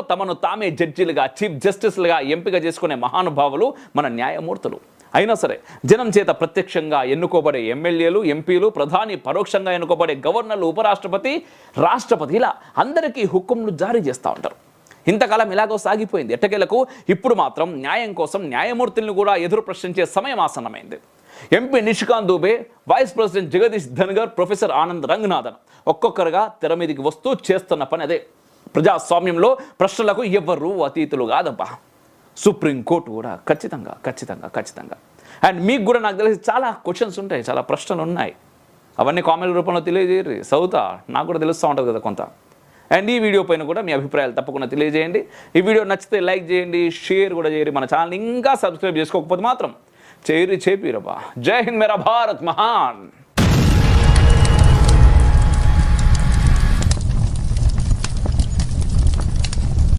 తమను తామే జడ్జీలుగా చీఫ్ జస్టిస్లుగా ఎంపిక చేసుకునే మహానుభావులు మన న్యాయమూర్తులు. అయినా సరే జనం చేత ప్రత్యక్షంగా ఎన్నుకోబడే ఎమ్మెల్యేలు, ఎంపీలు, ప్రధాని పరోక్షంగా ఎన్నుకోబడే గవర్నర్లు, ఉపరాష్ట్రపతి, రాష్ట్రపతి ఇలా అందరికీ హుకుంలు జారీ చేస్తూ ఉంటారు. ఇంతకాలం ఇలాగో సాగిపోయింది. ఎట్టకేలకు ఇప్పుడు మాత్రం న్యాయం కోసం న్యాయమూర్తులను కూడా ఎదురు ప్రశ్నించే సమయం ఆసన్నమైంది. MP Nishikant Dubey, vice president Jagdish Dhankhar, professor Anand Ranganathan ఒక్కొక్కరుగా తెర మీదికి వస్తూ చేస్తున్న పని అదే. ప్రజాస్వామ్యంలో ప్రశ్నలకు ఎవ్వరూ అతీతులు కాదబ్బా. సుప్రీంకోర్టు కూడా ఖచ్చితంగా అండ్ మీకు కూడా నాకు తెలిసి చాలా క్వశ్చన్స్ ఉంటాయి, చాలా ప్రశ్నలు ఉన్నాయి. అవన్నీ కామెంట్ రూపంలో తెలియజేయరు, చదువుతా, నాకు కూడా తెలుస్తూ ఉంటుంది కదా కొంత. అండ్ ఈ వీడియో పైన కూడా మీ అభిప్రాయాలు తప్పకుండా తెలియజేయండి. ఈ వీడియో నచ్చితే లైక్ చేయండి, షేర్ కూడా చేయండి. మన ఛానల్ ఇంకా సబ్స్క్రైబ్ చేసుకోకపోతే మాత్రం చేపిరబ్బా. జై హింద్, మేరా భారత్ మహాన్.